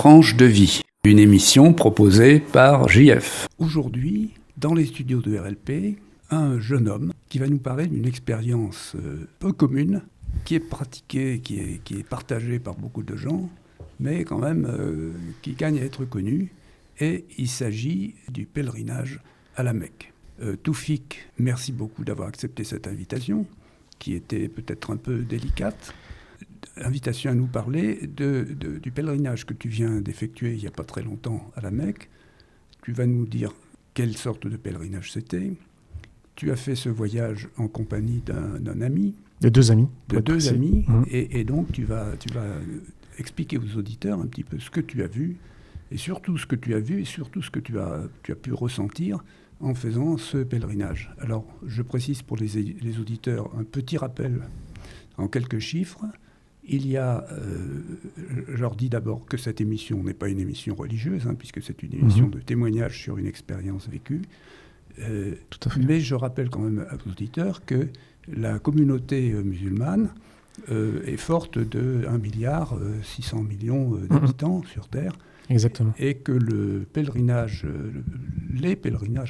Tranche de vie, une émission proposée par JF. Aujourd'hui, dans les studios de RLP, un jeune homme qui va nous parler d'une expérience peu commune, qui est pratiquée, qui est partagée par beaucoup de gens, mais quand même qui gagne à être connue. Et il s'agit du pèlerinage à la Mecque. Toufik, merci beaucoup d'avoir accepté cette invitation, qui était peut-être un peu délicate. Invitation à nous parler du pèlerinage que tu viens d'effectuer il n'y a pas très longtemps à la Mecque. Tu vas nous dire quelle sorte de pèlerinage c'était. Tu as fait ce voyage en compagnie d'un ami. De deux amis. Et donc tu vas expliquer aux auditeurs un petit peu ce que tu as vu, et surtout ce que tu as vu, et surtout ce que tu as pu ressentir en faisant ce pèlerinage. Alors, je précise pour les auditeurs un petit rappel en quelques chiffres. Il y a, je leur dis d'abord que cette émission n'est pas une émission religieuse, puisque c'est une émission de témoignage sur une expérience vécue. Tout à fait. Mais je rappelle quand même aux auditeurs que la communauté musulmane est forte de 1,6 milliard d'habitants sur Terre. Exactement. Et que les pèlerinages,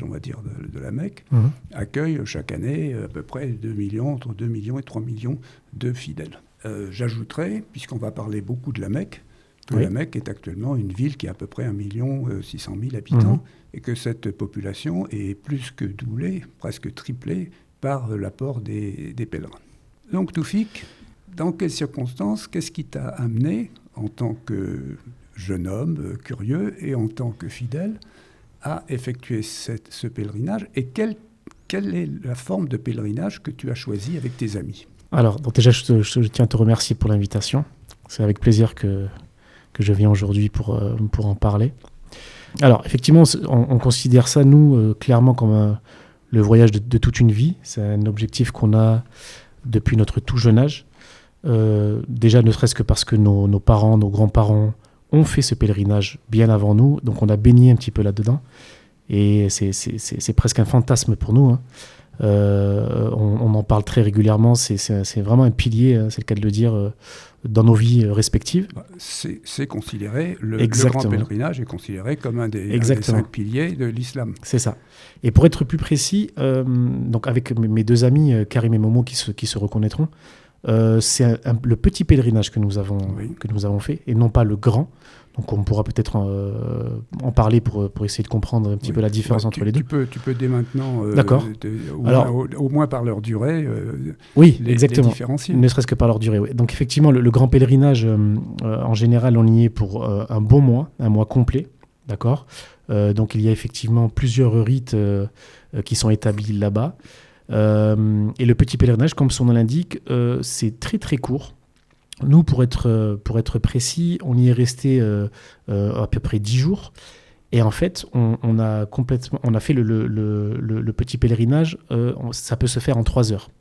on va dire, de la Mecque accueillent chaque année à peu près entre 2 millions et 3 millions de fidèles. J'ajouterai, puisqu'on va parler beaucoup de la Mecque, que la Mecque est actuellement une ville qui a à peu près 1,6 million habitants, et que cette population est plus que doublée, presque triplée, par l'apport des pèlerins. Donc Toufik, dans quelles circonstances, qu'est-ce qui t'a amené, en tant que jeune homme curieux et en tant que fidèle, à effectuer ce pèlerinage, et quelle est la forme de pèlerinage que tu as choisi avec tes amis? Alors, donc déjà, je tiens à te remercier pour l'invitation. C'est avec plaisir que je viens aujourd'hui pour en parler. Alors, effectivement, on considère ça, nous, clairement comme le voyage de toute une vie. C'est un objectif qu'on a depuis notre tout jeune âge. Déjà, ne serait-ce que parce que nos parents, nos grands-parents ont fait ce pèlerinage bien avant nous. Donc, on a baigné un petit peu là-dedans. Et c'est presque un fantasme pour nous, on en parle très régulièrement, c'est vraiment un pilier, c'est le cas de le dire, dans nos vies respectives. C'est considéré, le grand pèlerinage est considéré comme un des 5 piliers de l'islam. C'est ça. Et pour être plus précis, donc avec mes deux amis, Karim et Momo, qui se reconnaîtront, c'est le petit pèlerinage que nous avons fait, et non pas le grand. Donc on pourra peut-être en parler pour essayer de comprendre un petit peu la différence entre les deux. Tu peux dès maintenant, au moins par leur durée, les différencier. Ne serait-ce que par leur durée. Oui. Donc effectivement, le grand pèlerinage, en général, on y est pour un bon mois, un mois complet. D'accord. Donc il y a effectivement plusieurs rites qui sont établis là-bas. Et le petit pèlerinage, comme son nom l'indique, c'est très très court. Nous, pour être précis, on y est resté à peu près 10 jours. Et en fait, on a fait le petit pèlerinage. Ça peut se faire en 3 heures,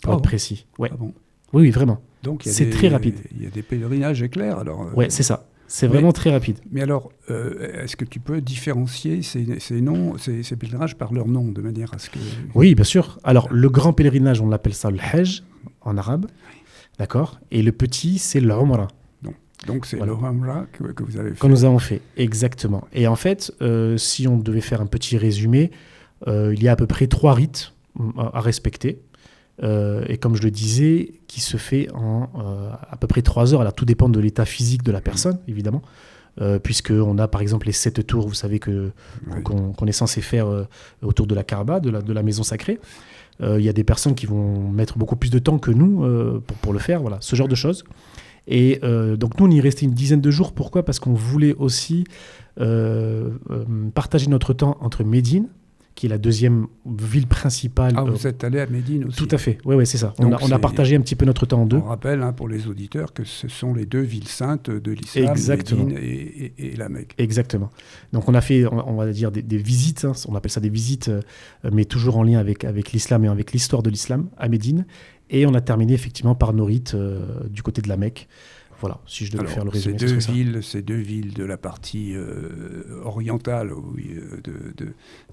pour être précis. Ouais. Ah bon. Oui, très très rapide. Il y a des pèlerinages éclairs, alors. Oui, c'est ça. C'est vraiment très rapide. Mais alors, est-ce que tu peux différencier ces pèlerinages par leur nom, de manière à ce que... Oui, bien sûr. Alors, le grand pèlerinage, on appelle ça le Hajj, en arabe. D'accord. Et le petit, c'est l'Umrah. Donc c'est l'Umrah que vous avez fait. Que nous avons fait, exactement. Et en fait, si on devait faire un petit résumé, il y a à peu près 3 rites à respecter. Et comme je le disais, qui se fait en à peu près 3 heures. Alors tout dépend de l'état physique de la personne, évidemment. Puisqu'on a par exemple les 7 tours, vous savez, qu'on est censé faire autour de la Kaaba, de la maison sacrée. Il y a des personnes qui vont mettre beaucoup plus de temps que nous pour le faire, voilà, ce genre de choses. Et donc nous, on y est resté une dizaine de jours. Pourquoi ? Parce qu'on voulait aussi partager notre temps entre Médine, qui est la deuxième ville principale. Ah, vous êtes allé à Médine aussi ? Tout à fait, oui, c'est ça. On a partagé un petit peu notre temps en 2. On rappelle pour les auditeurs que ce sont les 2 villes saintes de l'islam, Médine et la Mecque. Exactement. Donc on a fait, on va dire, des visites, on appelle ça des visites, mais toujours en lien avec l'islam et avec l'histoire de l'islam à Médine. Et on a terminé effectivement par nos rites du côté de la Mecque. Voilà, si je devais faire le résumé. Ces deux villes de la partie orientale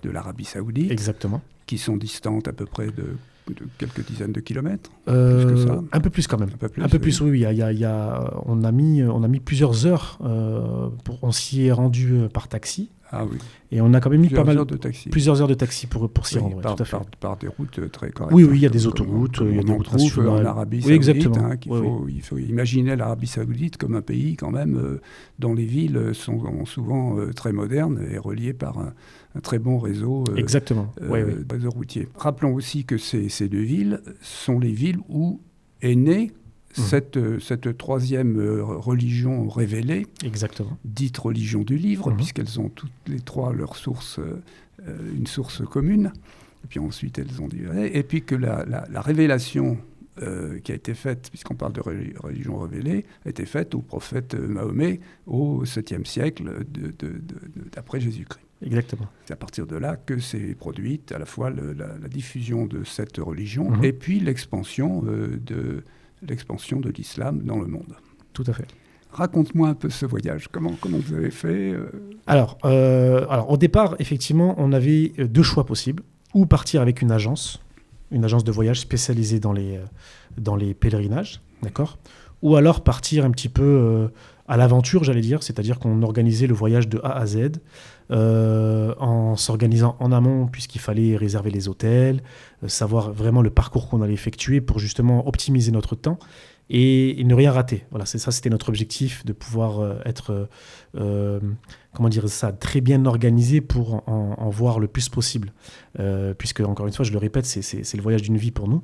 de l'Arabie Saoudite, exactement, qui sont distantes à peu près de quelques dizaines de kilomètres, plus que ça. Un peu plus quand même. Un peu plus, oui. On a mis plusieurs heures. On s'y est rendu par taxi. Ah oui. Et on a quand même mis plusieurs heures de taxi pour s'y rendre. Par, tout à fait. Par des routes très correctes. Oui, il y a des autoroutes, il y a des routes nationales. En Arabie Saoudite, oui, il faut imaginer l'Arabie Saoudite comme un pays quand même dont les villes sont souvent très modernes et reliées par un très bon réseau, réseau routier. Rappelons aussi que ces deux villes sont les villes où est née cette troisième religion révélée, exactement, dite religion du livre, puisqu'elles ont toutes les trois leur source, une source commune, et puis ensuite elles ont divergé, et puis que la révélation qui a été faite, puisqu'on parle de religion révélée, a été faite au prophète Mahomet au 7e siècle d'après Jésus-Christ. Exactement. C'est à partir de là que s'est produite à la fois la diffusion de cette religion et puis l'expansion de l'islam dans le monde. Tout à fait. Raconte-moi un peu ce voyage. Comment vous avez fait Alors, au départ, effectivement, on avait deux choix possibles. Ou partir avec une agence de voyage spécialisée dans les pèlerinages, d'accord ? Ou alors partir un petit peu à l'aventure, j'allais dire, c'est-à-dire qu'on organisait le voyage de A à Z en s'organisant en amont, puisqu'il fallait réserver les hôtels, savoir vraiment le parcours qu'on allait effectuer pour justement optimiser notre temps et ne rien rater. Voilà, c'était notre objectif, de pouvoir être très bien organisé pour en voir le plus possible. Puisque, encore une fois, je le répète, c'est le voyage d'une vie pour nous.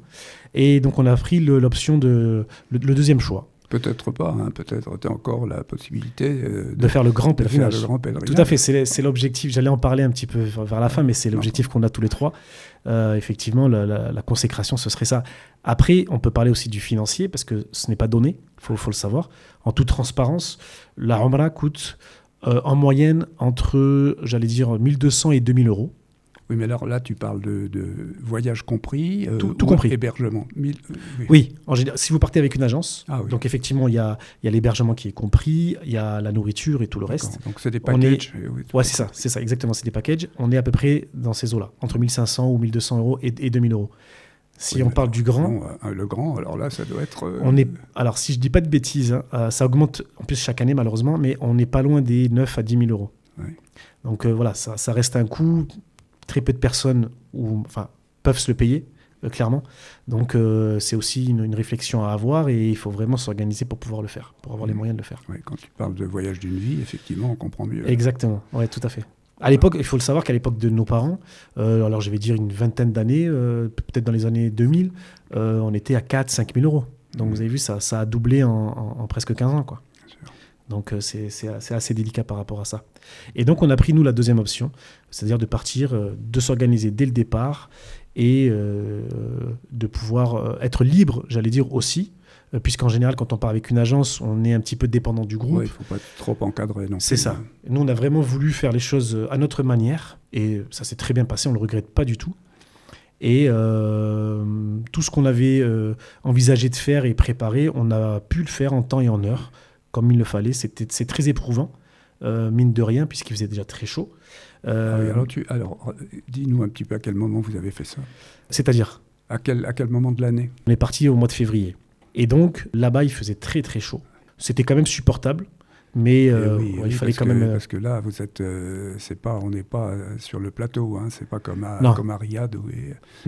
Et donc, on a pris l'option le deuxième choix. Peut-être pas, peut-être tu as encore la possibilité de faire le grand pèlerinage. Tout à fait, c'est l'objectif. J'allais en parler un petit peu vers la fin, mais c'est l'objectif qu'on a tous les trois. Effectivement, la consécration, ce serait ça. Après, on peut parler aussi du financier, parce que ce n'est pas donné, faut le savoir. En toute transparence, la Umrah coûte en moyenne entre, 1200 et 2000 euros. Oui, mais alors là, tu parles de voyage compris, tout compris. Hébergement. Oui, en général, si vous partez avec une agence, donc effectivement, il y a l'hébergement qui est compris, il y a la nourriture et tout le reste. Donc c'est des packages. C'est ça, exactement, c'est des packages. On est à peu près dans ces eaux-là, entre 1500 ou 1200 euros et 2000 euros. Si on parle du grand... le grand, alors là, ça doit être... Alors, si je ne dis pas de bêtises, ça augmente en plus chaque année, malheureusement, mais on n'est pas loin des 9 à 10 000 euros. Oui. Donc voilà, ça reste un coût. Très peu de personnes peuvent se le payer, clairement. Donc, c'est aussi une réflexion à avoir et il faut vraiment s'organiser pour pouvoir le faire, pour avoir les moyens de le faire. Oui, quand tu parles de voyage d'une vie, effectivement, on comprend mieux. Exactement, oui, tout à fait. À l'époque, il faut le savoir qu'à l'époque de nos parents, alors je vais dire une vingtaine d'années, peut-être dans les années 2000, on était à 4-5 000 euros. Donc, vous avez vu, ça a doublé en presque 15 ans, quoi. Donc, c'est assez délicat par rapport à ça. Et donc, on a pris, nous, la deuxième option, c'est-à-dire de partir, de s'organiser dès le départ et de pouvoir être libre, j'allais dire aussi, puisqu'en général, quand on part avec une agence, on est un petit peu dépendant du groupe. Oui, il ne faut pas être trop encadré non plus. C'est ça. Nous, on a vraiment voulu faire les choses à notre manière et ça s'est très bien passé, on ne le regrette pas du tout. Et tout ce qu'on avait envisagé de faire et préparé, on a pu le faire en temps et en heure, comme il le fallait. C'est très éprouvant, mine de rien, puisqu'il faisait déjà très chaud. Alors, dis-nous un petit peu à quel moment vous avez fait ça. C'est-à-dire à quel moment de l'année? On est parti au mois de février. Et donc, là-bas, il faisait très, très chaud. C'était quand même supportable. Mais il fallait quand même... Parce que là, vous êtes, on n'est pas sur le plateau, hein, c'est pas comme à Riyad, où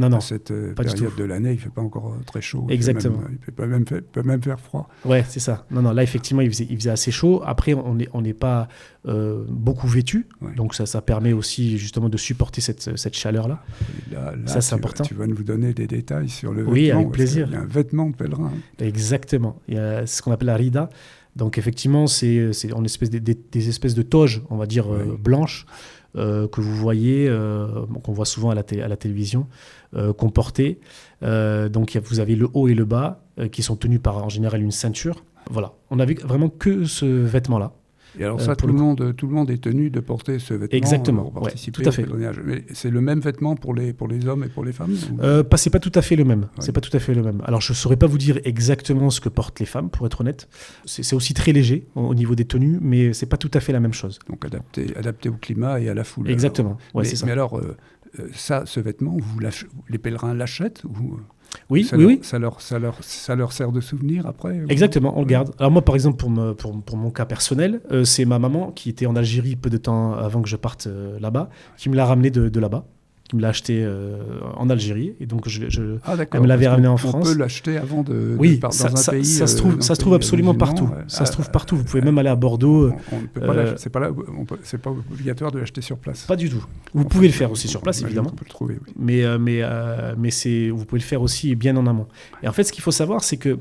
à cette période de l'année, il ne fait pas encore très chaud. Exactement. Il peut même faire froid. Ouais, c'est ça. Non, là, effectivement, il faisait assez chaud. Après, on n'est pas beaucoup vêtu, donc ça permet aussi justement de supporter cette chaleur-là. Là, ça, c'est important. Tu vas nous donner des détails sur le vêtement. Oui, avec plaisir. Il y a un vêtement de pèlerin. Exactement. Il y a ce qu'on appelle la rida. Donc effectivement, c'est des espèces de toges, on va dire, blanches, que vous voyez, qu'on voit souvent à la télévision, qu'on portait. Donc vous avez le haut et le bas, qui sont tenus par en général une ceinture. Voilà, on n'avait vraiment que ce vêtement-là. Et alors ça, tout le monde est tenu de porter ce vêtement. Exactement, pour participer tout à fait. Au pèlerinage. Mais c'est le même vêtement pour les hommes et pour les femmes c'est pas tout à fait le même. C'est pas tout à fait le même. Alors je saurais pas vous dire exactement ce que portent les femmes, pour être honnête. C'est aussi très léger au niveau des tenues, mais c'est pas tout à fait la même chose. Donc adapté au climat et à la foule. Exactement. C'est ça. Mais alors, ce vêtement, les pèlerins l'achètent ou Oui, ça oui. ça leur sert de souvenir après Exactement, on le garde. Alors moi, par exemple, pour mon cas personnel, c'est ma maman qui était en Algérie peu de temps avant que je parte là-bas, qui me l'a ramené de là-bas, qui me l'a acheté en Algérie. Et donc, elle me l'avait ramené en France. On peut l'acheter avant Oui, dans un pays. Ça se trouve absolument partout. Ça se trouve partout. Vous pouvez même aller à Bordeaux. On ne peut pas c'est pas obligatoire de l'acheter sur place. Pas du tout. Vous pouvez le faire aussi sur place, évidemment. On peut le trouver, oui. Mais vous pouvez le faire aussi bien en amont. Et en fait, ce qu'il faut savoir, c'est que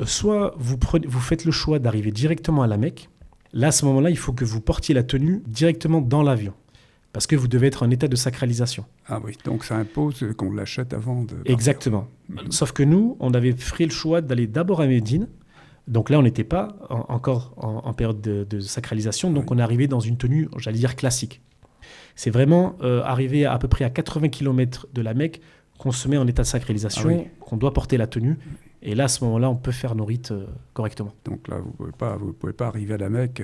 soit vous faites le choix d'arriver directement à la Mecque. Là, à ce moment-là, il faut que vous portiez la tenue directement dans l'avion. Parce que vous devez être en état de sacralisation. Ah oui, donc ça impose qu'on l'achète avant de... Exactement. Sauf que nous, on avait fait le choix d'aller d'abord à Médine. Donc là, on n'était pas encore en période de sacralisation. Donc on est arrivé dans une tenue, j'allais dire, classique. C'est vraiment arrivé à peu près à 80 km de la Mecque qu'on se met en état de sacralisation, qu'on doit porter la tenue. Et là, à ce moment-là, on peut faire nos rites correctement. Donc là, vous pouvez pas arriver à la Mecque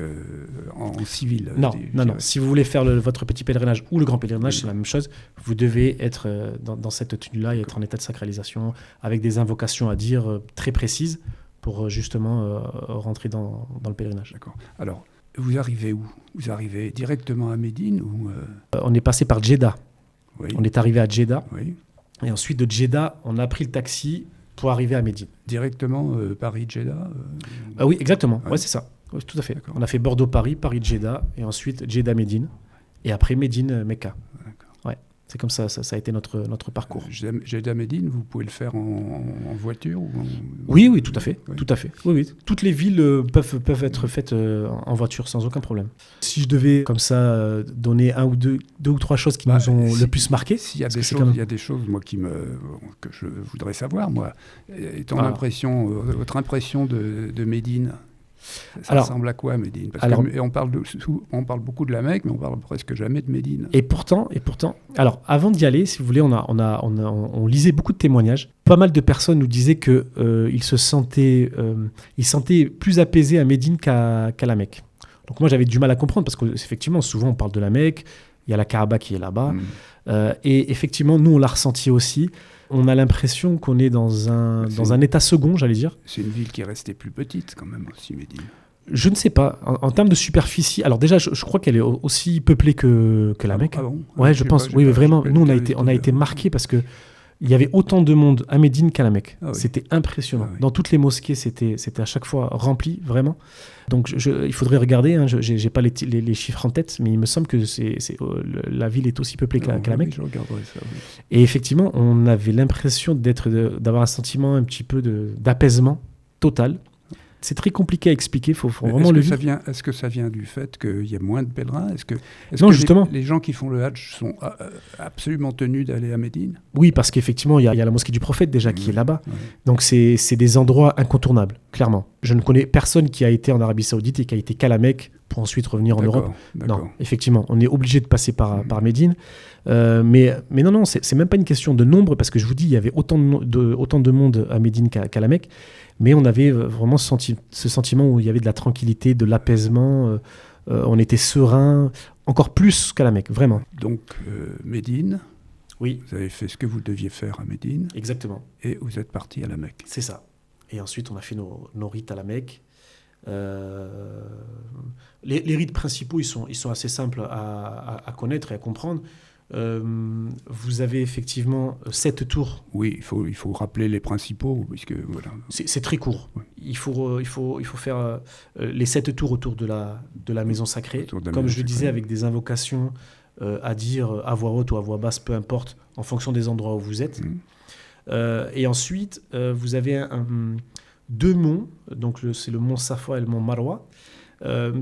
en civil. Non. Si vous voulez faire votre petit pèlerinage ou le grand pèlerinage, c'est la même chose. Vous devez être dans cette tenue-là et être en état de sacralisation avec des invocations à dire très précises pour justement rentrer dans le pèlerinage. D'accord. Alors, vous arrivez où ? Vous arrivez directement à Médine ou On est passé par Djeddah. Oui. On est arrivé à Djeddah. Oui. Et ensuite, de Djeddah, on a pris le taxi pour arriver à Médine. Directement Paris-Djeddah Oui, exactement. Ouais. Ouais, c'est ça. Ouais, tout à fait. D'accord. On a fait Bordeaux-Paris, Paris-Djeddah, et ensuite Djeddah-Médine. Et après Médine-Mecca. Ouais, c'est comme ça, ça a été notre parcours. Djeddah-Médine, vous pouvez le faire en voiture ou Oui, tout à fait. Oui. Tout à fait. Oui. Toutes les villes peuvent être faites en voiture sans aucun problème. Si je devais, comme ça, donner deux ou trois choses qui nous ont le plus marqué. Il y a des choses, moi, que je voudrais savoir, moi. Votre impression de Médine, ça ressemble à quoi, Médine ? On parle beaucoup de la Mecque, mais on parle presque jamais de Médine. Et pourtant, alors avant d'y aller, si vous voulez, on lisait beaucoup de témoignages. Pas mal de personnes nous disaient qu'ils se sentaient plus apaisés à Médine qu'à la Mecque. Donc moi, j'avais du mal à comprendre parce qu'effectivement, souvent, on parle de la Mecque, il y a la Kaaba qui est là-bas. Et effectivement, nous, on l'a ressenti aussi. On a l'impression qu'on est dans un état second, j'allais dire. C'est une ville qui est restée plus petite quand même aussi, Médine. Je ne sais pas. En termes de superficie, alors déjà, je crois qu'elle est aussi peuplée que la Mecque. Ah bon ? Ouais, je pense. Oui, vraiment. Nous, on a été marqués parce que il y avait autant de monde à Médine qu'à la Mecque. Ah oui. C'était impressionnant. Ah oui. Dans toutes les mosquées, c'était à chaque fois rempli, vraiment. Donc, il faudrait regarder. Hein, je n'ai pas les chiffres en tête, mais il me semble que la ville est aussi peuplée qu'à la Mecque. Je regarderai ça. Oui. Et effectivement, on avait l'impression d'avoir un sentiment un petit peu d'apaisement total. C'est très compliqué à expliquer, il faut vraiment le vivre. Est-ce que ça vient du fait qu'il y a moins de pèlerins ? Non, justement. Les gens qui font le Hadj sont absolument tenus d'aller à Médine ? Oui, parce qu'effectivement, il y a la mosquée du prophète déjà qui est là-bas. Ouais. Donc c'est des endroits incontournables, clairement. Je ne connais personne qui a été en Arabie Saoudite et qui a été qu'à la Mecque pour ensuite revenir en Europe. Non, effectivement, on est obligé de passer par Médine. Mais non, c'est même pas une question de nombre, parce que je vous dis, il y avait autant de monde à Médine qu'à la Mecque. Mais on avait vraiment ce sentiment où il y avait de la tranquillité, de l'apaisement. On était serein, encore plus qu'à la Mecque, vraiment. Donc, Médine, oui. Vous avez fait ce que vous deviez faire à Médine. Exactement. Et vous êtes parti à la Mecque. C'est ça. Et ensuite, on a fait nos rites à la Mecque. Les rites principaux, ils sont assez simples à connaître et à comprendre. Vous avez effectivement 7 tours. Oui, il faut rappeler les principaux, puisque voilà. C'est très court. Ouais. Il faut faire les 7 tours autour de la maison sacrée, comme je le disais, avec des invocations à dire à voix haute ou à voix basse, peu importe, en fonction des endroits où vous êtes. Et ensuite, vous avez 2 monts, donc c'est le mont Safa et le mont Marwa.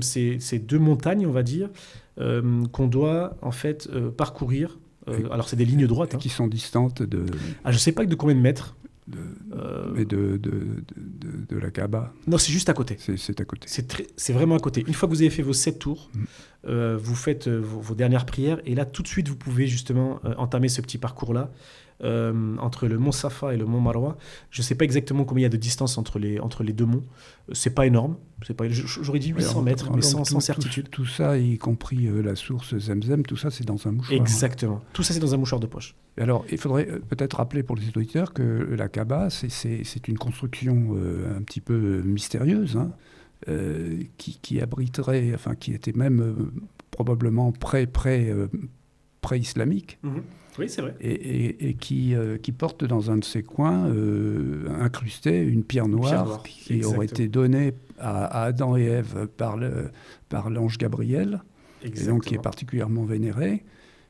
C'est 2 montagnes, on va dire, qu'on doit en fait parcourir. Alors c'est des lignes droites. Qui sont distantes de... je ne sais pas de combien de mètres. Mais de la Kaaba. Non, c'est juste à côté. C'est à côté. C'est vraiment à côté. Une fois que vous avez fait vos 7 tours, vous faites vos dernières prières, et là tout de suite vous pouvez justement entamer ce petit parcours-là. entre le mont Safa et le mont Marwa. Je ne sais pas exactement combien il y a de distance entre les deux monts. C'est pas énorme. J'aurais dit 800 mètres, mais sans certitude. Tout ça, y compris la source Zemzem, tout ça, c'est dans un mouchoir. Exactement. Tout ça, c'est dans un mouchoir de poche. Alors, il faudrait peut-être rappeler pour les auditeurs que la Kaaba, c'est une construction un petit peu mystérieuse, hein, qui abriterait, enfin, qui était même probablement pré-islamique. Oui, c'est vrai. Et qui porte dans un de ses coins incrusté une pierre noire qui exactement. aurait été donnée à Adam et Ève par l'ange Gabriel, et donc qui est particulièrement vénérée.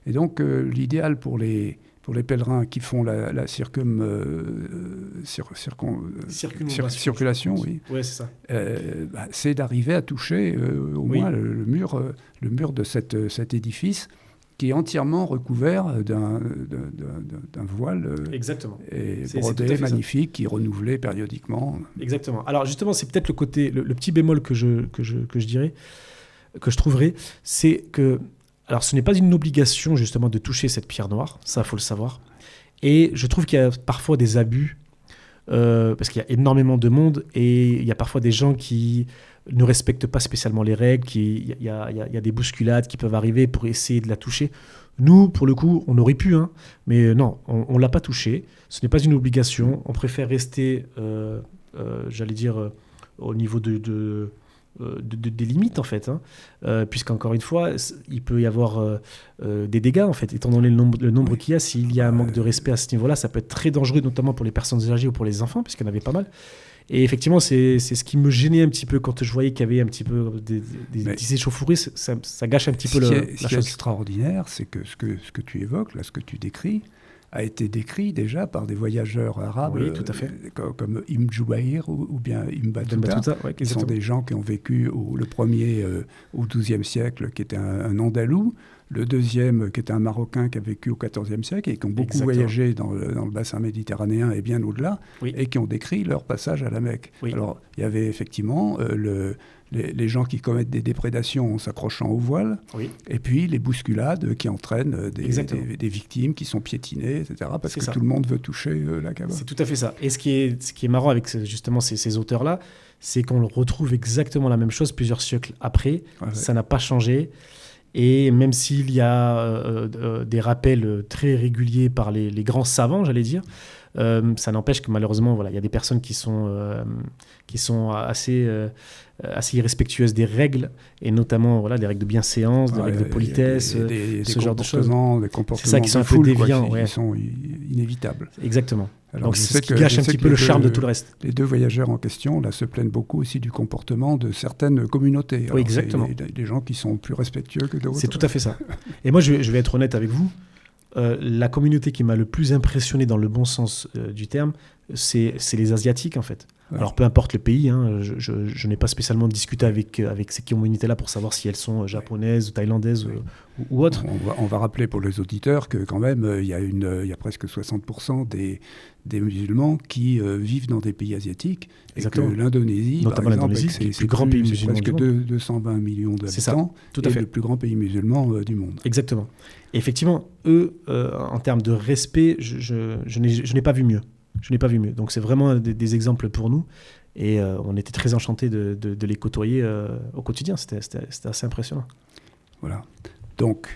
Et donc l'idéal pour les pèlerins qui font la circulation, oui. Ouais, c'est ça. C'est d'arriver à toucher au moins le mur de cet édifice, qui est entièrement recouvert d'un voile brodé, magnifique, qui est renouvelé périodiquement. Exactement. Alors justement, c'est peut-être le petit bémol que je dirais, que je trouverais, c'est que, alors ce n'est pas une obligation justement de toucher cette pierre noire, ça il faut le savoir, et je trouve qu'il y a parfois des abus, parce qu'il y a énormément de monde, et il y a parfois des gens qui ne respectent pas spécialement les règles, il y a des bousculades qui peuvent arriver pour essayer de la toucher. Nous, pour le coup, on aurait pu, hein, mais non, on ne l'a pas touché. Ce n'est pas une obligation. On préfère rester, j'allais dire, au niveau des limites, en fait, hein, puisqu'encore une fois, il peut y avoir des dégâts, en fait, étant donné le nombre qu'il y a. S'il y a un manque de respect à ce niveau-là, ça peut être très dangereux, notamment pour les personnes âgées ou pour les enfants, puisqu'il y en avait pas mal. Et effectivement, c'est ce qui me gênait un petit peu quand je voyais qu'il y avait un petit peu des échauffourées. Ça gâche un petit peu la chose. Ce qui est extraordinaire, c'est que ce que tu évoques, là, ce que tu décris, a été décrit déjà par des voyageurs arabes, oui, tout à fait. Comme Ibn Jubayr ou bien Ibn Battuta, qui sont des gens qui ont vécu le premier au XIIe siècle, qui était un Andalou, le deuxième qui était un Marocain qui a vécu au XIVe siècle et qui ont beaucoup voyagé dans le bassin méditerranéen et bien au-delà, et qui ont décrit leur passage à la Mecque. Oui. Alors, il y avait effectivement les gens qui commettent des déprédations en s'accrochant au voile, et puis les bousculades qui entraînent des victimes qui sont piétinées, etc., parce que tout le monde veut toucher la Kaaba. C'est tout à fait ça. Et ce qui est marrant avec justement ces auteurs-là, c'est qu'on retrouve exactement la même chose plusieurs siècles après. Ça n'a pas changé. Et même s'il y a des rappels très réguliers par les grands savants, j'allais dire, ça n'empêche que malheureusement, il y a des personnes qui sont assez irrespectueuses des règles, et notamment des règles de bienséance, des règles de politesse, ce genre de choses. Des comportements c'est ça qui sont un peu déviants. Qui sont inévitables. Exactement. Alors, donc c'est ce qui gâche un petit peu le charme de tout le reste. Les deux voyageurs en question là, se plaignent beaucoup aussi du comportement de certaines communautés. Alors, exactement. Des gens qui sont plus respectueux que d'autres. C'est tout à fait ça. Et moi, je vais être honnête avec vous. La communauté qui m'a le plus impressionné dans le bon sens du terme, c'est les Asiatiques, en fait. Ouais. Alors, peu importe le pays, hein, je n'ai pas spécialement discuté avec ces communautés-là pour savoir si elles sont japonaises ou thaïlandaises ou autres. On va rappeler pour les auditeurs que quand même, il y a presque 60% des musulmans qui vivent dans des pays asiatiques. Exactement. Et que l'Indonésie, notamment par exemple, l'Indonésie, c'est le plus grand pays musulman du monde. Presque 220 millions d'habitants. Tout à fait. Le plus grand pays musulman du monde. Exactement. Et effectivement, eux, en termes de respect, je n'ai pas vu mieux. Je n'ai pas vu mieux. Donc c'est vraiment des exemples pour nous. Et on était très enchantés de les côtoyer au quotidien. C'était assez impressionnant. Voilà. Donc,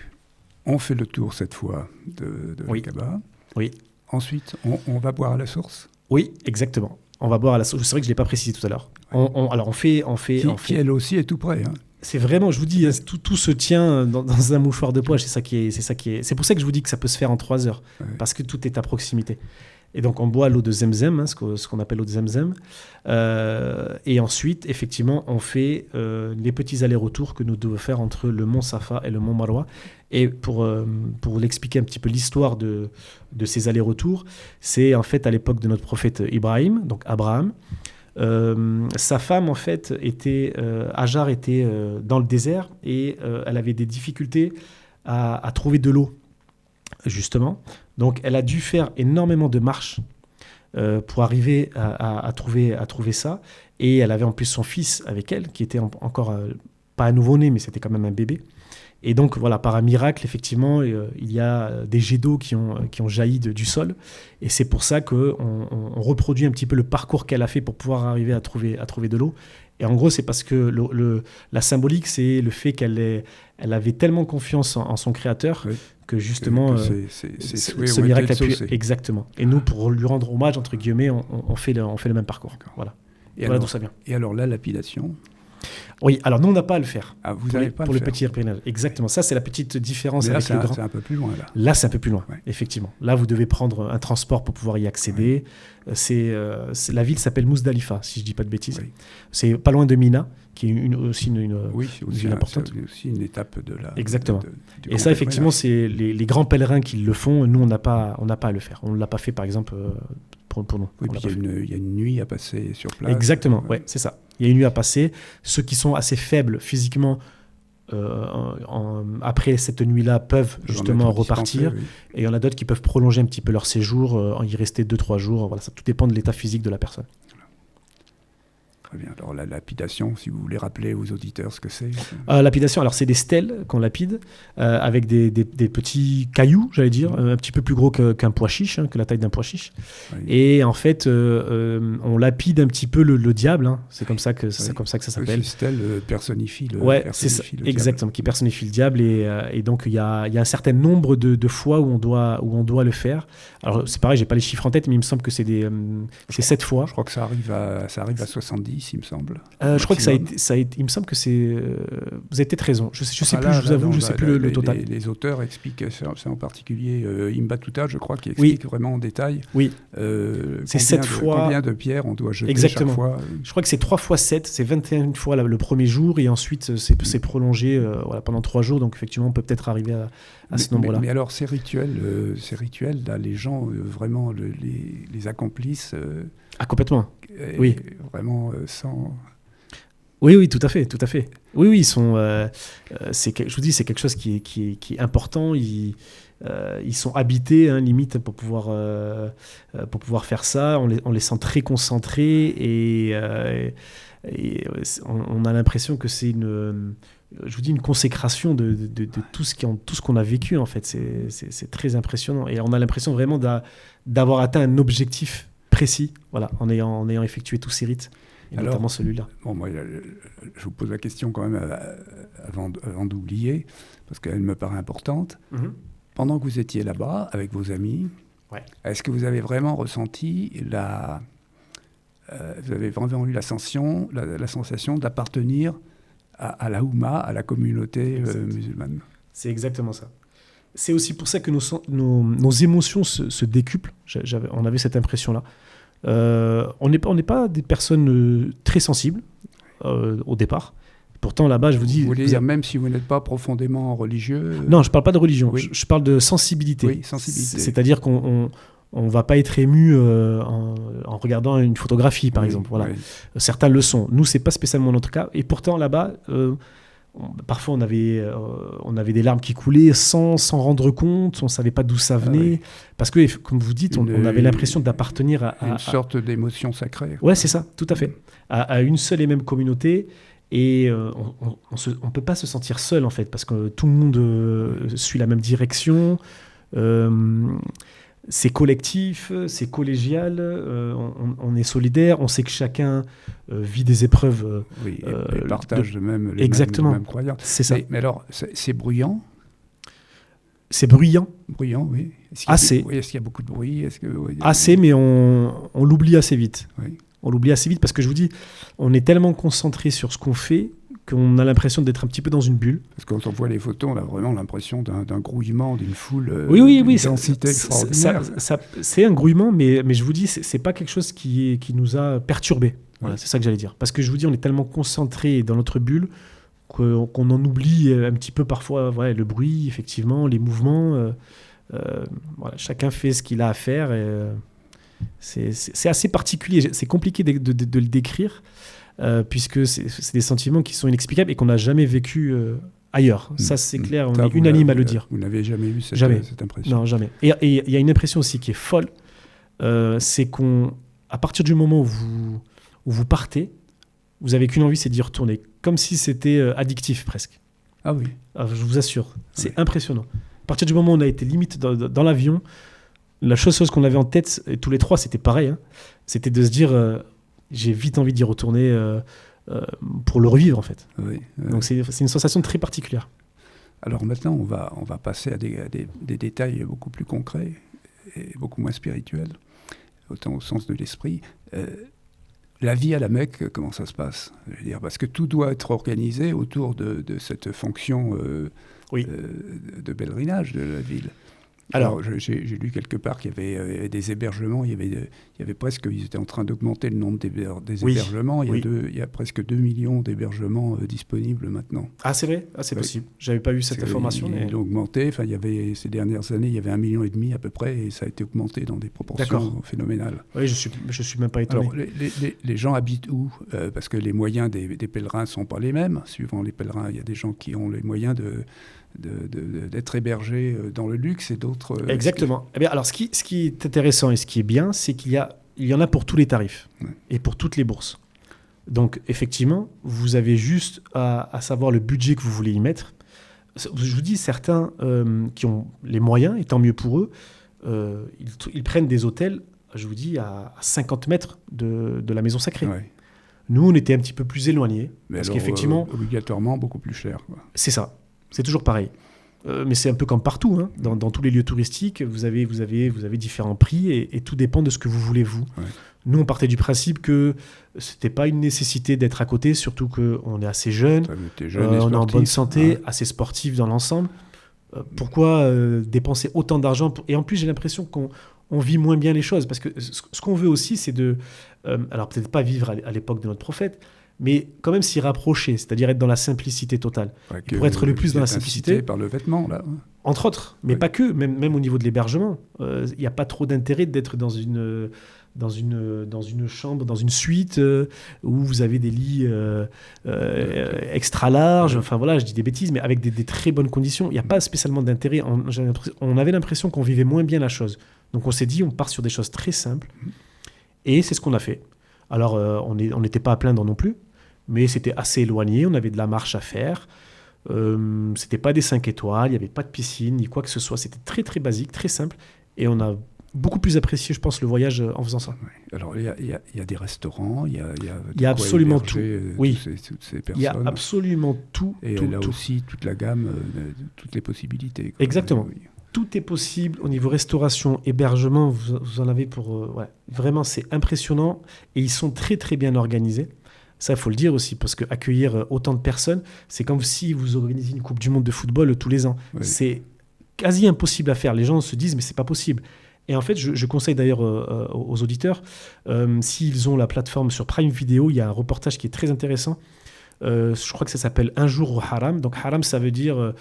on fait le tour cette fois de la Kaaba. Oui. Ensuite, on va boire à la source. Oui, exactement. On va boire à la source. C'est vrai que je ne l'ai pas précisé tout à l'heure. Alors on fait... Qui elle aussi est tout près. Hein. C'est vraiment, je vous dis, tout se tient dans un mouchoir de poche. C'est pour ça que je vous dis que ça peut se faire en 3 heures. Ouais. Parce que tout est à proximité. Et donc, on boit l'eau de Zemzem, ce qu'on appelle l'eau de Zemzem. Et ensuite, effectivement, on fait les petits allers-retours que nous devons faire entre le mont Safa et le mont Marwa. Et pour l'expliquer un petit peu l'histoire de ces allers-retours, c'est en fait à l'époque de notre prophète Ibrahim, donc Abraham. Sa femme, en fait, Hajar était dans le désert et elle avait des difficultés à trouver de l'eau, justement. Donc, elle a dû faire énormément de marches pour arriver à trouver ça. Et elle avait en plus son fils avec elle, qui était encore pas un nouveau-né, mais c'était quand même un bébé. Et donc, voilà, par un miracle, effectivement, il y a des jets d'eau qui ont jailli du sol. Et c'est pour ça qu'on reproduit un petit peu le parcours qu'elle a fait pour pouvoir arriver à trouver de l'eau. Et en gros, c'est parce que la symbolique, c'est le fait qu'elle avait tellement confiance en son créateur, oui, que justement, ce miracle a pu... Exactement. Et nous, pour lui rendre hommage, entre guillemets, on fait le même parcours. D'accord. Voilà. Et voilà alors, d'où ça vient. Et alors, la lapidation? Oui, alors nous, on n'a pas à le faire. Ah, vous n'avez pas pour le petit pèlerinage. Exactement. Ça, c'est la petite différence avec le grand. C'est un peu plus loin, là. Là, c'est un peu plus loin, ouais. Effectivement. Là, vous devez prendre un transport pour pouvoir y accéder. Ouais. La ville s'appelle Mousdalifa, si je ne dis pas de bêtises. Oui. C'est pas loin de Mina, qui est aussi une ville importante. C'est aussi une étape de la... Exactement. Et ça, effectivement, c'est les grands pèlerins qui le font. Nous, on n'a pas à le faire. On ne l'a pas fait, par exemple, pour nous. Oui, puis il y a une nuit à passer sur place. Exactement, ouais, c'est ça. Il y a une nuit à passer. Ceux qui sont assez faibles physiquement, après cette nuit-là, peuvent justement repartir. Oui. Et il y en a d'autres qui peuvent prolonger un petit peu leur séjour, y rester 2-3 jours. Voilà, ça tout dépend de l'état physique de la personne. Très bien. Alors la lapidation, si vous voulez rappeler aux auditeurs ce que c'est. Lapidation, alors c'est des stèles qu'on lapide avec des petits cailloux, j'allais dire, un petit peu plus gros qu'un pois chiche, que la taille d'un pois chiche. Oui. Et en fait, on lapide un petit peu le diable. Hein. C'est comme ça que ça s'appelle. Ces stèles personnifient le. Ouais, c'est ça, exactement, qui personnifie le diable. Et donc il y a un certain nombre de fois où on doit le faire. Alors c'est pareil, j'ai pas les chiffres en tête, mais il me semble que c'est 7 fois. Je crois que ça arrive à 70. Il me semble. Je crois que ça a été, il me semble que c'est... vous avez peut-être raison. Je sais plus, je vous avoue, je sais plus le total. Les auteurs expliquent, c'est en particulier Imbatuta, je crois, qui explique vraiment en détail. Oui. C'est 7 fois... Combien de pierres on doit jeter Exactement. Chaque fois. Je crois que c'est 3 fois 7, c'est 21 fois le premier jour, et ensuite c'est prolongé pendant 3 jours, donc effectivement on peut peut-être arriver à ce nombre-là. Mais alors ces rituels là, les gens vraiment les accomplissent. Complètement. Oui. Vraiment sans... Oui, tout à fait. Oui, ils sont... je vous dis, c'est quelque chose qui est important. Ils sont habités, hein, limite, pour pouvoir faire ça. On les sent très concentrés et on a l'impression que c'est une consécration de tout ce qu'on a vécu, en fait. C'est très impressionnant. Et on a l'impression vraiment d'avoir atteint un objectif précis, voilà, en ayant effectué tous ces rites, et notamment celui-là. Bon, moi, je vous pose la question quand même avant d'oublier, parce qu'elle me paraît importante. Mm-hmm. Pendant que vous étiez là-bas, avec vos amis, est-ce que vous avez vraiment ressenti vous avez vraiment eu la sensation d'appartenir à la Houma, à la communauté musulmane? C'est exactement ça. C'est aussi pour ça que nos émotions se décuplent. On avait cette impression-là. On n'est pas des personnes très sensibles au départ. Pourtant, là-bas, je vous dis... Vous voulez dire même si vous n'êtes pas profondément religieux Non, je ne parle pas de religion. Oui. Je parle de sensibilité. Oui, sensibilité. C'est-à-dire qu'on ne va pas être ému en regardant une photographie, par exemple. Voilà. Oui. Certains le sont. Nous, ce n'est pas spécialement notre cas. Et pourtant, là-bas... parfois, on avait des larmes qui coulaient sans rendre compte, on ne savait pas d'où ça venait, parce que, comme vous dites, on avait l'impression d'appartenir à une sorte d'émotion sacrée. Oui, c'est ça, tout à fait. À une seule et même communauté, et on ne peut pas se sentir seul, en fait, parce que tout le monde suit la même direction, c'est collectif, c'est collégial, on est solidaire, on sait que chacun vit des épreuves. Oui, et partage les mêmes croyances. C'est ça. Mais alors, c'est bruyant? C'est bruyant. Bruyant, oui. Assez. Est-ce qu'il y a beaucoup de bruit? Assez, mais on l'oublie assez vite. Oui. On l'oublie assez vite parce que je vous dis, on est tellement concentré sur ce qu'on fait qu'on a l'impression d'être un petit peu dans une bulle. Parce que quand on voit les photos, on a vraiment l'impression d'un grouillement, d'une foule, oui, d'une densité extraordinaire. C'est un grouillement, mais je vous dis, c'est pas quelque chose qui nous a perturbés. Voilà, c'est ça que j'allais dire. Parce que je vous dis, on est tellement concentré dans notre bulle qu'on en oublie un petit peu parfois le bruit, effectivement, les mouvements. Voilà, chacun fait ce qu'il a à faire. C'est assez particulier. C'est compliqué de le décrire. Puisque c'est des sentiments qui sont inexplicables et qu'on n'a jamais vécu ailleurs. Ça, c'est clair, on est unanime à le dire. Vous n'avez jamais eu cette impression? Non, jamais. Et il y a une impression aussi qui est folle, c'est qu'à partir du moment où vous partez, Vous n'avez qu'une envie, c'est d'y retourner. Comme si c'était addictif presque. Ah oui. Alors, je vous assure, c'est impressionnant. À partir du moment où on a été limite dans l'avion, la chose qu'on avait en tête, et tous les trois, c'était pareil, hein, c'était de se dire, j'ai vite envie d'y retourner pour le revivre en fait. Oui, Donc c'est une sensation très particulière. Alors maintenant, on va passer à des détails beaucoup plus concrets et beaucoup moins spirituels, autant au sens de l'esprit. La vie à la Mecque, comment ça se passe? Je veux dire, parce que tout doit être organisé autour de cette fonction de pèlerinage de la ville. Alors j'ai lu quelque part qu'il y avait des hébergements, il y avait presque, ils étaient en train d'augmenter le nombre des hébergements. Il y a presque 2 millions d'hébergements disponibles maintenant. Ah c'est vrai? Ah, c'est possible. J'avais pas eu cette information. Ils ont augmenté. Enfin, ces dernières années, il y avait 1,5 million à peu près, et ça a été augmenté dans des proportions phénoménales. Oui, je suis même pas étonné. Alors les gens habitent où? Parce que les moyens des pèlerins sont pas les mêmes. Suivant les pèlerins, il y a des gens qui ont les moyens d'être hébergés dans le luxe et d'autres... Exactement. Eh bien, alors, ce qui est intéressant et ce qui est bien, c'est qu'il y en a pour tous les tarifs et pour toutes les bourses. Donc, effectivement, vous avez juste à savoir le budget que vous voulez y mettre. Je vous dis, certains qui ont les moyens, et tant mieux pour eux, ils prennent des hôtels, je vous dis, à 50 mètres de la maison sacrée. Ouais. Nous, on était un petit peu plus éloignés. Mais parce alors, qu'effectivement... obligatoirement, beaucoup plus cher. Quoi. C'est ça. C'est toujours pareil. Mais c'est un peu comme partout. Hein. Dans tous les lieux touristiques, vous avez différents prix et tout dépend de ce que vous voulez, vous. Ouais. Nous, on partait du principe que ce n'était pas une nécessité d'être à côté, surtout qu'on est assez jeune, on est en bonne santé, assez sportif dans l'ensemble. Pourquoi dépenser autant d'argent Et en plus, j'ai l'impression qu'on vit moins bien les choses. Parce que ce qu'on veut aussi, c'est de... alors peut-être pas vivre à l'époque de notre prophète, mais quand même s'y rapprocher, c'est-à-dire être dans la simplicité totale. Ouais, pour être le plus dans la simplicité... par le vêtement, là. Entre autres, mais pas que, même au niveau de l'hébergement. Il n'y a pas trop d'intérêt d'être dans une chambre, dans une suite où vous avez des lits extra larges. Enfin voilà, je dis des bêtises, mais avec des très bonnes conditions. Il n'y a pas spécialement d'intérêt. On avait l'impression qu'on vivait moins bien la chose. Donc on s'est dit, on part sur des choses très simples. Et c'est ce qu'on a fait. Alors on n'était pas à plaindre non plus, mais c'était assez éloigné. On avait de la marche à faire. C'était pas des 5 étoiles, il n'y avait pas de piscine, ni quoi que ce soit. C'était très très basique, très simple. Et on a beaucoup plus apprécié, je pense, le voyage en faisant ça. Oui. Alors, il y a des restaurants, il y a absolument tout. Oui, toutes ces personnes. Il y a absolument tout. Et là aussi, toute la gamme, toutes les possibilités. Quoi. Exactement. Oui. Tout est possible au niveau restauration, hébergement. Vous en avez pour... Vraiment, c'est impressionnant. Et ils sont très, très bien organisés. Ça, il faut le dire aussi, parce qu'accueillir autant de personnes, c'est comme si vous organisiez une Coupe du Monde de football tous les ans. Oui. C'est quasi impossible à faire. Les gens se disent, mais c'est pas possible. Et en fait, je conseille d'ailleurs aux auditeurs, s'ils ont la plateforme sur Prime Video, il y a un reportage qui est très intéressant. Je crois que ça s'appelle Un jour au Haram. Donc Haram, ça veut dire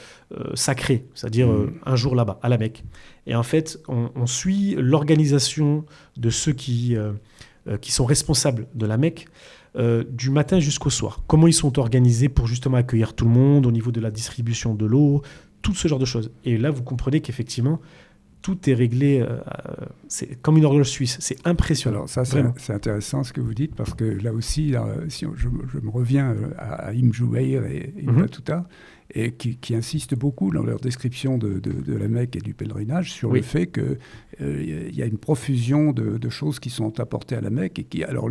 sacré, c'est-à-dire un jour là-bas, à la Mecque. Et en fait, on suit l'organisation de ceux qui sont responsables de la Mecque du matin jusqu'au soir. Comment ils sont organisés pour justement accueillir tout le monde au niveau de la distribution de l'eau, tout ce genre de choses. Et là, vous comprenez qu'effectivement, tout est réglé, c'est comme une horloge suisse, c'est impressionnant. Alors ça, c'est intéressant ce que vous dites, parce que là aussi, si je me reviens à Ibn Joubayr et Ibn Battuta, et qui insistent beaucoup dans leur description de la Mecque et du pèlerinage sur le fait qu'il y a une profusion de choses qui sont apportées à la Mecque, et alors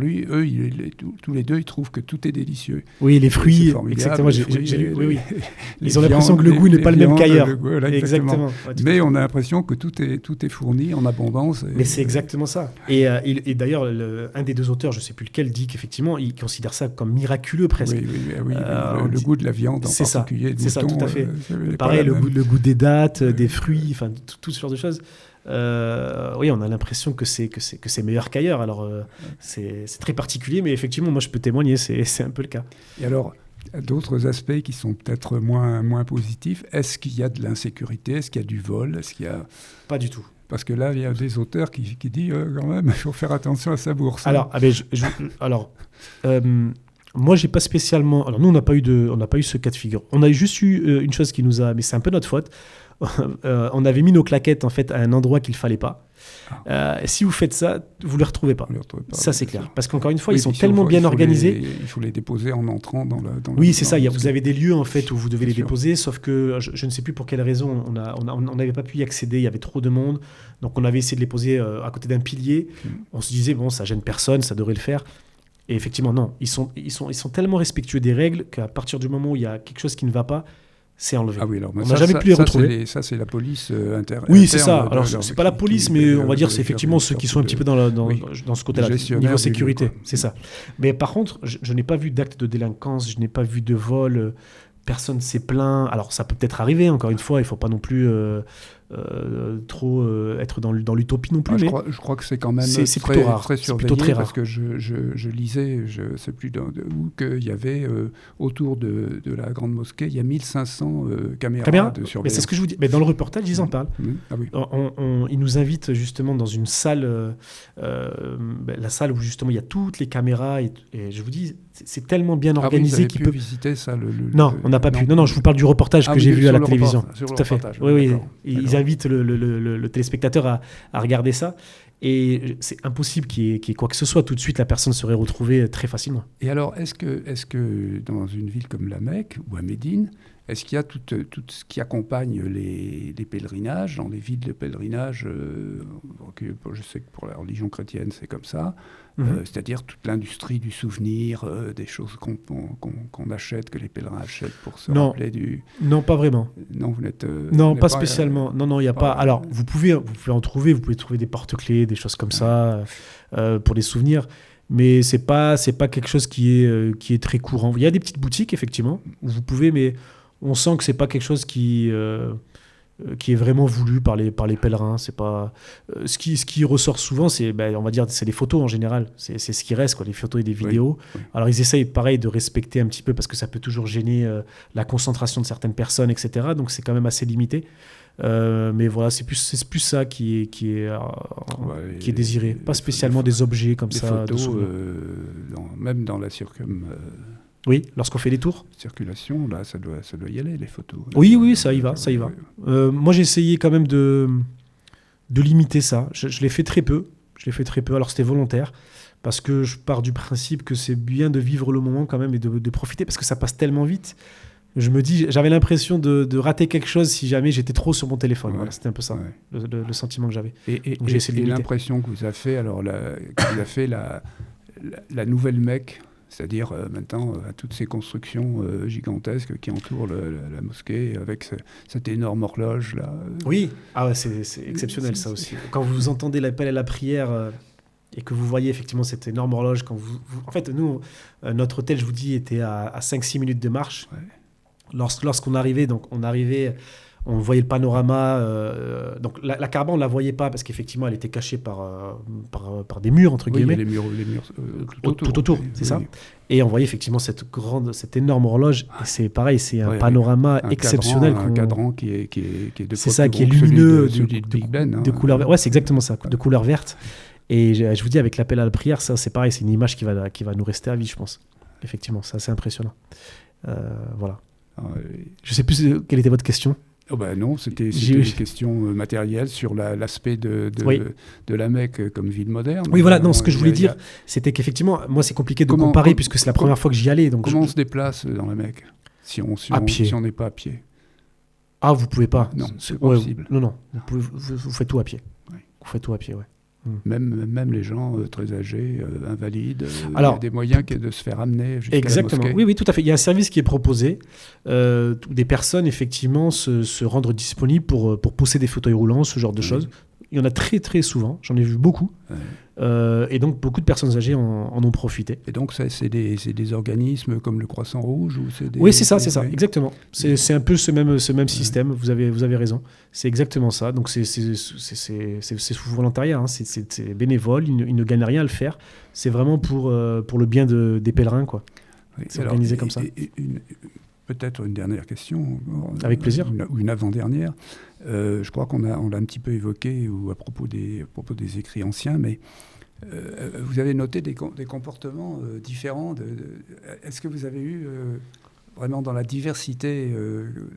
tous les deux, ils trouvent que tout est délicieux. Oui, les fruits, exactement. J'ai lu, oui. Ils ont l'impression que le goût n'est pas le même qu'ailleurs. Voilà, exactement. Mais on a l'impression que tout est fourni en abondance. Mais c'est exactement ça. Et d'ailleurs, un des deux auteurs, je ne sais plus lequel, dit qu'effectivement, il considère ça comme miraculeux presque. Oui, le goût de la viande en particulier. C'est ça, tout à fait. Pareil, le goût des dattes, des fruits, enfin tout ce genre de choses. Oui, on a l'impression que c'est meilleur qu'ailleurs. Alors, c'est très particulier, mais effectivement, moi, je peux témoigner, c'est un peu le cas. Et alors, d'autres aspects qui sont peut-être moins positifs, est-ce qu'il y a de l'insécurité? Est-ce qu'il y a du vol? Pas du tout. Parce que là, il y a des auteurs qui disent quand même, il faut faire attention à sa bourse. Alors, moi, j'ai pas spécialement... Alors, nous, on n'a pas eu ce cas de figure. On a juste eu une chose qui nous a... Mais c'est un peu notre faute. On avait mis nos claquettes, en fait, à un endroit qu'il fallait pas. Si vous faites ça, vous ne les retrouvez pas. Ça, c'est clair. Parce qu'encore une fois, oui, ils sont tellement bien organisés. Il faut les déposer en entrant dans la... Oui, c'est ça. Vous avez des lieux en fait où vous devez les déposer, sauf que je ne sais plus pour quelle raison on n'avait pas pu y accéder. Il y avait trop de monde, donc on avait essayé de les poser à côté d'un pilier. On se disait bon, ça gêne personne, ça devrait le faire. Et effectivement, non. Ils sont tellement respectueux des règles qu'à partir du moment où il y a quelque chose qui ne va pas, c'est enlevé. Ah oui, alors, on n'a jamais pu les retrouver. Ça, c'est la police interne. Oui, c'est ça. Alors, c'est pas la police, mais on va dire c'est effectivement ceux qui sont un petit peu dans ce côté-là, niveau sécurité. C'est ça. Mais par contre, je n'ai pas vu d'acte de délinquance, je n'ai pas vu de vol. Personne s'est plaint. Alors, ça peut peut-être arriver, encore une fois, il ne faut pas non plus trop être dans l'utopie non plus. Ah, je crois que c'est quand même c'est plutôt rare. Très surveillé, plutôt très rare. Parce que je lisais, je ne sais plus où, qu'il y avait autour de la grande mosquée, il y a 1500 caméras de surveillance. Mais c'est ce que je vous dis. Mais dans le reportage, ils en parlent. Ah oui. Ils nous invitent justement dans une salle, la salle où justement il y a toutes les caméras. Et je vous dis, c'est tellement bien organisé qu'il peut visiter ça. Non, on n'a pas pu. Non, je vous parle du reportage que j'ai vu à la télévision. Tout à fait. Oui. Ils invitent le téléspectateur à regarder ça. Et c'est impossible qu'il y ait quoi que ce soit. Tout de suite, la personne serait retrouvée très facilement. Et alors, est-ce que dans une ville comme la Mecque ou à Médine, est-ce qu'il y a tout ce qui accompagne les pèlerinages, dans les villes de pèlerinage je sais que pour la religion chrétienne, c'est comme ça. C'est-à-dire toute l'industrie du souvenir, des choses qu'on achète, que les pèlerins achètent pour se rappeler du... Non, pas vraiment. Non, vous n'êtes... non, pas spécialement. Non, il n'y a pas... Alors, vous pouvez en trouver, vous pouvez trouver des porte-clés, des choses comme ça, pour des souvenirs, mais c'est pas quelque chose qui est très courant. Il y a des petites boutiques, effectivement, où vous pouvez, mais on sent que c'est pas quelque chose qui est vraiment voulu par les pèlerins. C'est pas ce qui ressort souvent, c'est on va dire c'est les photos en général. C'est ce qui reste, quoi, les photos et des vidéos. Oui. Alors ils essayent pareil de respecter un petit peu parce que ça peut toujours gêner la concentration de certaines personnes, etc. Donc c'est quand même assez limité. Mais voilà, c'est plus ça qui est désiré. Pas spécialement des objets comme ça. Photos, même dans la oui, lorsqu'on fait des tours. Circulation, là, ça doit y aller, les photos. Oui, ça y va. Moi, j'ai essayé quand même de limiter ça. Je l'ai fait très peu. Alors, c'était volontaire. Parce que je pars du principe que c'est bien de vivre le moment quand même et de profiter. Parce que ça passe tellement vite. Je me dis, j'avais l'impression de rater quelque chose si jamais j'étais trop sur mon téléphone. Voilà, c'était un peu ça, le sentiment que j'avais. Donc, j'ai essayé de limiter. L'impression que vous avez fait, la nouvelle Mecque, c'est-à-dire maintenant à toutes ces constructions gigantesques qui entourent la mosquée avec cette énorme horloge là. Oui, c'est exceptionnel ça aussi. Quand vous entendez l'appel à la prière et que vous voyez effectivement cette énorme horloge, en fait nous, notre hôtel, je vous dis, était à 5-6 minutes de marche. Ouais. Lorsqu'on arrivait, on voyait le panorama. Donc la Kaaba, on ne la voyait pas parce qu'effectivement, elle était cachée par des murs, entre guillemets. Il y a les murs tout autour, c'est ça. Et on voyait effectivement cette énorme horloge. Et c'est pareil, c'est un panorama exceptionnel. Un cadran qui est de c'est ça, qui est lumineux, de couleur verte. Ouais, c'est exactement ça, de couleur verte. Et je vous dis, avec l'appel à la prière, ça, c'est pareil, c'est une image qui va nous rester à vie, je pense. Effectivement, c'est assez impressionnant. Voilà. Je ne sais plus quelle était votre question. Non, c'était une question matérielle sur l'aspect de la Mecque comme ville moderne. Oui, voilà, non, ce que je voulais dire, c'était qu'effectivement, moi, c'est compliqué de comparer puisque c'est la première fois que j'y allais. Donc comment on se déplace dans la Mecque si on n'est pas à pied? Ah, vous ne pouvez pas. Non, c'est pas possible. Non, vous faites tout à pied. Oui. Vous faites tout à pied, oui. Même les gens très âgés, invalides, il y a des moyens de se faire amener jusqu'à exactement. la mosquée. Oui, tout à fait. Il y a un service qui est proposé, où des personnes, effectivement, se rendent disponibles pour pousser des fauteuils roulants, ce genre de choses. Il y en a très, très souvent. J'en ai vu beaucoup. Et donc, beaucoup de personnes âgées en ont profité. Et donc, ça, c'est des organismes comme le Croissant Rouge ou Oui, c'est ça, exactement. C'est un peu ce même système. Vous avez raison. C'est exactement ça. Donc, c'est sous volontariat. Hein. C'est bénévole. Ils ne gagnent rien à le faire. C'est vraiment pour le bien des pèlerins, quoi. Oui, c'est organisé comme ça. Peut-être une dernière question. Avec plaisir. Ou une avant-dernière. Je crois qu'on l'a un petit peu évoqué à propos des écrits anciens, mais vous avez noté des comportements différents. Est-ce que vous avez eu vraiment dans la diversité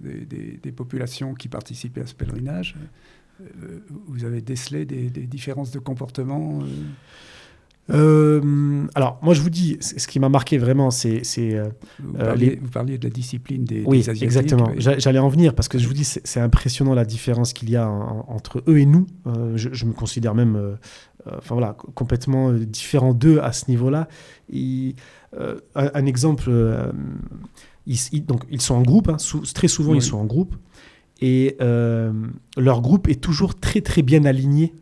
des populations qui participaient à ce pèlerinage vous avez décelé des différences de comportement Alors, moi, je vous dis, ce qui m'a marqué vraiment, c'est vous parliez de la discipline des Asiatiques. Exactement. Oui. J'allais en venir parce que je vous dis, c'est impressionnant la différence qu'il y a entre eux et nous. Je me considère même complètement différent d'eux à ce niveau-là. Un exemple, donc, ils sont en groupe, très souvent, ils sont en groupe. Et leur groupe est toujours très, très bien aligné,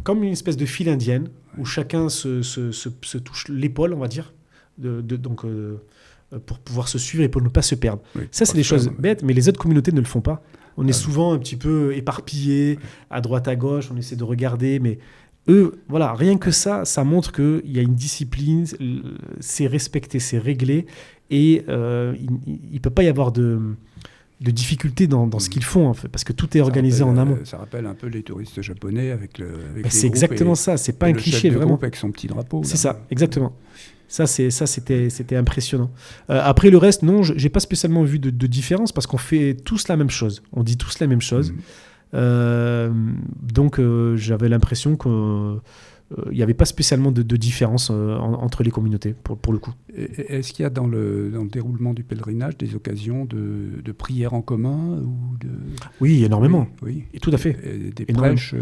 comme une espèce de file indienne, où chacun se touche l'épaule, on va dire, pour pouvoir se suivre et pour ne pas se perdre. Oui, ça, c'est des choses bêtes, mais les autres communautés ne le font pas. On est souvent un petit peu éparpillés, à droite, à gauche, on essaie de regarder, mais eux, voilà, rien que ça montre qu'il y a une discipline, c'est respecté, c'est réglé, et il ne peut pas y avoir de difficultés dans ce qu'ils font, en fait, parce que tout est organisé en amont. Ça rappelle un peu les touristes japonais avec c'est exactement ça, c'est pas un cliché, le vraiment. Avec son petit drapeau. C'est ça, exactement. C'était impressionnant. Après, le reste, non, j'ai pas spécialement vu de différence, parce qu'on fait tous la même chose. On dit tous la même chose. Donc, j'avais l'impression que il n'y avait pas spécialement de différence entre les communautés, pour le coup. Est-ce qu'il y a dans le déroulement du pèlerinage des occasions de prières en commun Oui, énormément. Oui. Et tout à fait. Des prêches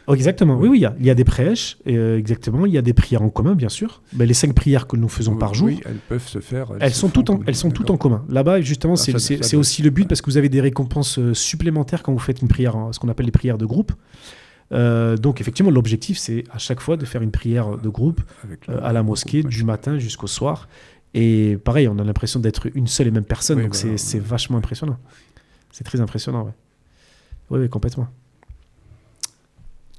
Oh, exactement, oui, il y a des prêches, exactement, il y a des prières en commun, bien sûr. Les 5 prières que nous faisons par jour, elles peuvent se faire. Elles sont toutes en commun. Là-bas, justement, c'est aussi le but, parce que vous avez des récompenses supplémentaires quand vous faites une prière, ce qu'on appelle les prières de groupe. Donc effectivement, l'objectif, c'est à chaque fois de faire une prière de groupe à la mosquée du matin jusqu'au soir. Et pareil, on a l'impression d'être une seule et même personne, donc c'est vachement impressionnant. C'est très impressionnant, oui, complètement.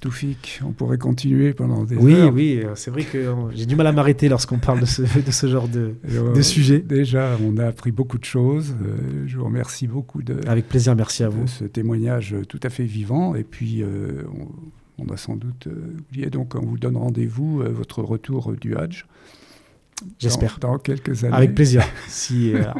Toufik, on pourrait continuer pendant des heures. Oui, c'est vrai que j'ai du mal à m'arrêter lorsqu'on parle de ce genre de sujet. Déjà, on a appris beaucoup de choses. Je vous remercie beaucoup avec plaisir, merci à vous. Ce témoignage tout à fait vivant. Et puis, on a sans doute oublié. Donc, on vous donne rendez-vous, votre retour du Hadj. J'espère. Dans quelques années. Avec plaisir.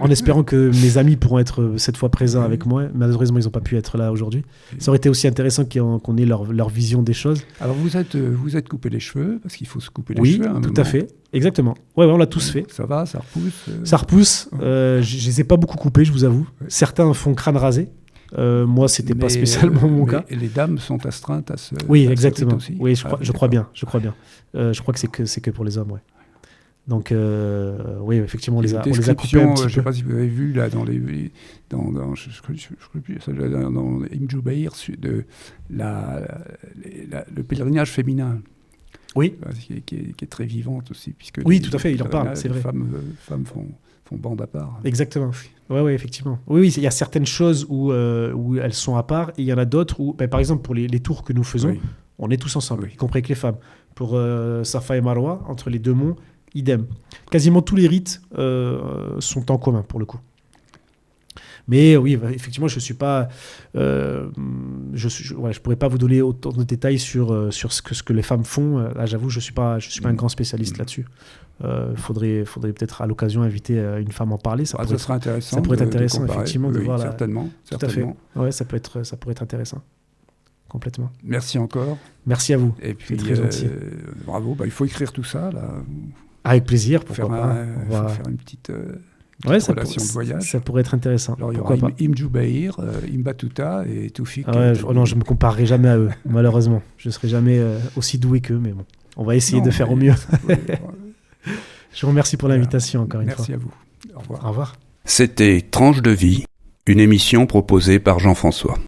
En espérant que mes amis pourront être cette fois présents avec moi. Malheureusement, ils n'ont pas pu être là aujourd'hui. Ça aurait été aussi intéressant qu'on ait leur vision des choses. Alors, vous êtes coupé les cheveux, parce qu'il faut se couper les cheveux. Oui, tout à fait. Exactement. Ouais, on l'a tous fait. Ça va, ça repousse Ça repousse. Je ne les ai pas beaucoup coupés, je vous avoue. Certains font crâne rasé. Moi, c'était pas spécialement mon cas. Et les dames sont astreintes à ce. Oui, exactement. Aussi. Oui, je crois bien. Je crois que c'est que pour les hommes, ouais. Donc, oui, effectivement, on les a coupés un petit peu. Je ne sais pas si vous avez vu, là, dans Ibn Jubayr, le pèlerinage féminin. Oui. Qui est très vivante aussi. Puisque tout à fait, il en parle, c'est vrai. Les femmes font bande à part. Exactement. Oui, effectivement. Oui, il y a certaines choses où elles sont à part, et il y en a d'autres où, par exemple, pour les tours que nous faisons, on est tous ensemble, y compris avec les femmes. Pour Safa et Marwa, entre les 2 monts, idem. Quasiment tous les rites sont en commun, pour le coup. Mais oui, effectivement, je suis pas, je pourrais pas vous donner autant de détails sur ce que les femmes font. Là, j'avoue, je suis pas un grand spécialiste là-dessus. Faudrait peut-être à l'occasion inviter une femme à en parler. Ça serait intéressant. Ça pourrait être intéressant, effectivement, de voir. Certainement. Tout à fait. Ouais, ça pourrait être intéressant. Complètement. Merci encore. Merci à vous. Et puis, très gentil. Bravo. Il faut écrire tout ça là. Avec plaisir. Pourquoi pas. On va faire une petite. Relation de voyage. Ça pourrait être intéressant. Alors, il y aura Ibn Jubayr, Ibn Battuta et Toufik. Non, je ne me comparerai jamais à eux, malheureusement. Je ne serai jamais aussi doué qu'eux, mais bon, on va essayer de faire au mieux. Je vous remercie pour l'invitation encore une fois. Merci à vous. Au revoir. Au revoir. C'était Tranche de vie, une émission proposée par Jean-François.